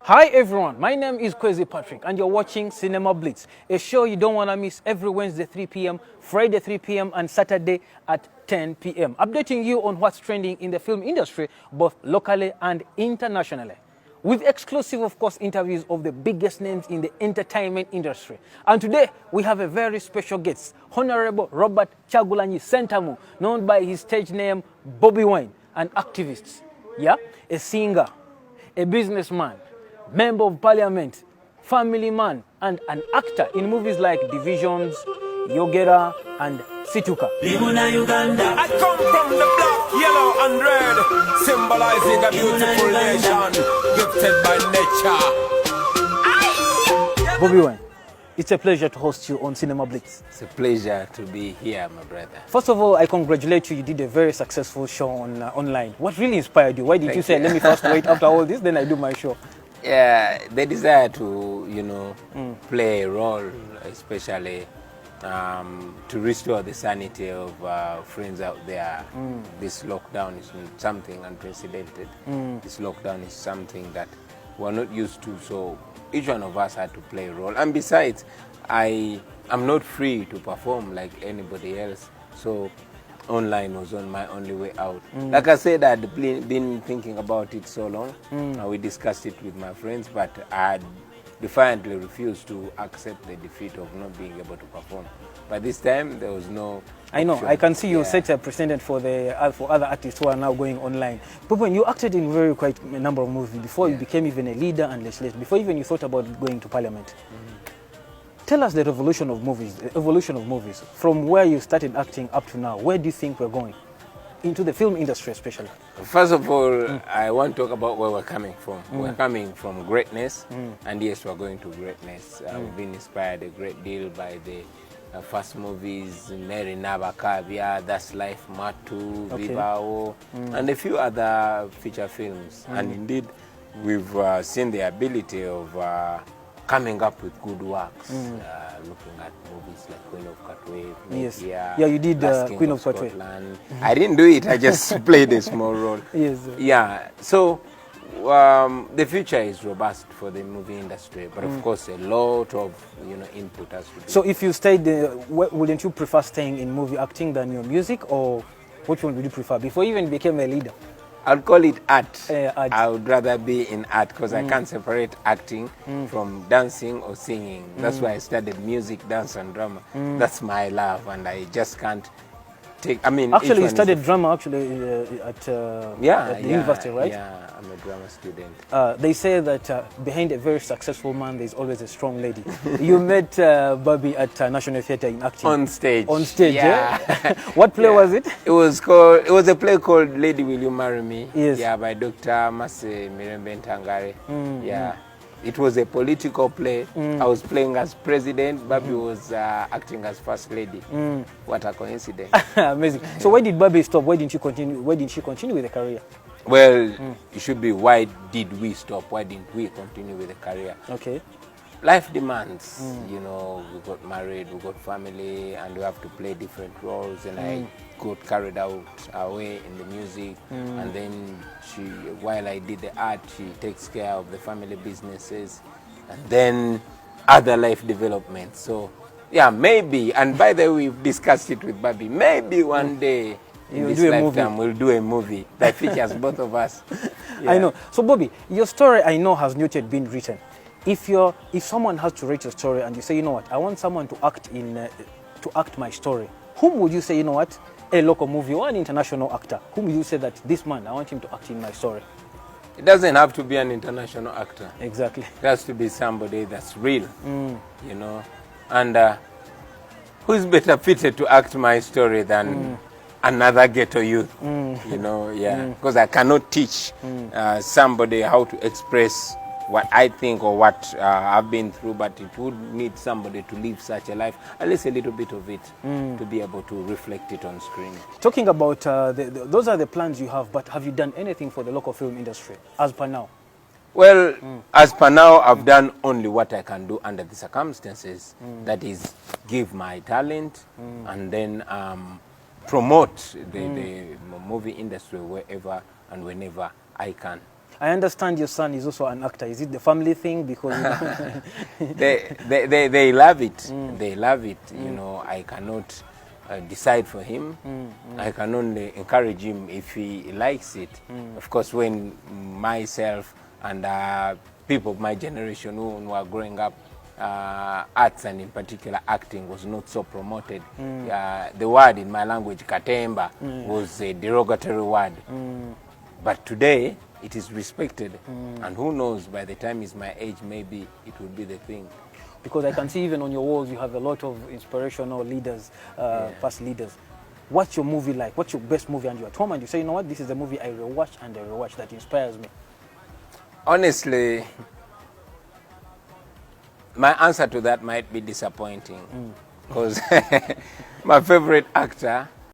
Hi everyone, my name is Kwesi Patrick and you're watching Cinema Blitz, a show you don't want to miss every Wednesday 3 p.m., Friday 3 p.m. and Saturday at 10 p.m. Updating you on what's trending in the film industry, both locally and internationally. With exclusive, of course, interviews of the biggest names in the entertainment industry. And today, we have a very special guest, Honorable Robert Kyagulanyi Ssentamu, known by his stage name Bobi Wine, an activist, a singer, a businessman, member of parliament, family man, and an actor in movies like Divisions, Yogera, and Situka. I come from the black, yellow, and red, symbolizing a beautiful nation, gifted by nature. Bobi Wine, it's a pleasure to host you on Cinema Blitz. It's a pleasure to be here, my brother. First of all, I congratulate you. You did a very successful show online. What really inspired you? Why did you say, let me first wait after all this, then I do my show? Yeah, the desire to, play a role, especially to restore the sanity of friends out there. This lockdown is something unprecedented. This lockdown is something that we're not used to, so each one of us had to play a role. And besides, I am not free to perform like anybody else, so online was on my only way out. Like I said, I'd been thinking about it so long. We discussed it with my friends, but I had defiantly refused to accept the defeat of not being able to perform. But this time, there was no I know, option. I can see you set a precedent for other artists who are now going online. But when you acted in quite a number of movies before you became even a leader and legislator, before even you thought about going to parliament. Tell us the evolution of movies, from where you started acting up to now. Where do you think we're going? Into the film industry especially. First of all, I want to talk about where we're coming from. We're coming from greatness, and yes, we're going to greatness. We've been inspired a great deal by the first movies, Mary Nabakavia, That's Life, Matu, Vibao, and a few other feature films. And indeed, we've seen the ability of coming up with good works, looking at movies like Queen of Katwe, Yes. Media, Yeah, you did Last King Queen of Katwe. Scotland. I didn't do it, I just played a small role. Yes. Yeah, so the future is robust for the movie industry, but of course a lot of input has to be. So if you stayed, wouldn't you prefer staying in movie acting than your music, or which one would you prefer before you even became a leader? I'd call it art. Art. I would rather be in art because I can't separate acting from dancing or singing. That's why I studied music, dance, and drama. That's my love, and I just can't take. I mean, Actually, you studied drama at the university, right? Yeah, I'm a drama student. They say that behind a very successful man, there's always a strong lady. You met Bobby at National Theatre in acting. On stage. On stage, yeah. What play was it? It was a play called Lady Will You Marry Me? Yes. Yeah, by Dr. Mase Mirembe Ntangare. Yeah. It was a political play. I was playing as president. Bobby was acting as first lady. What a coincidence. Amazing. So why did Bobby stop? Why didn't she continue with the career? Well, it should be why did we stop? Why didn't we continue with the career? Okay. Life demands, we got married, we got family, and we have to play different roles. And I got carried away in the music. And then while I did the art, she takes care of the family businesses. And then other life developments. So, yeah, maybe, and by the way, we've discussed it with Bobby, maybe one day in this lifetime we'll do a movie that features both of us. Yeah. I know. So, Bobby, your story, I know, has not yet been written. If someone has to write your story and you say, you know what, I want someone to act my story, whom would you say, you know what, a local movie or an international actor, whom would you say that this man, I want him to act in my story? It doesn't have to be an international actor. Exactly. It has to be somebody that's real, and who's better fitted to act my story than another ghetto youth, because I cannot teach somebody how to express what I think or what I've been through, but it would need somebody to live such a life, at least a little bit of it, to be able to reflect it on screen. Talking about, those are the plans you have, but have you done anything for the local film industry as per now? Well, as per now, I've done only what I can do under the circumstances, that is, give my talent and then promote the movie industry wherever and whenever I can. I understand your son is also an actor. Is it the family thing? Because they love it. They love it. You know, I cannot decide for him. I can only encourage him if he likes it. Of course, when myself and people of my generation who were growing up, arts and in particular acting was not so promoted. The word in my language, katemba, was a derogatory word. But today, it is respected. And who knows, by the time he's my age, maybe it will be the thing. Because I can see even on your walls, you have a lot of inspirational leaders, past leaders. What's your movie like? What's your best movie? And you're at home and you say, you know what, this is the movie I rewatch and I rewatch that inspires me. Honestly, my answer to that might be disappointing. Because my favorite actor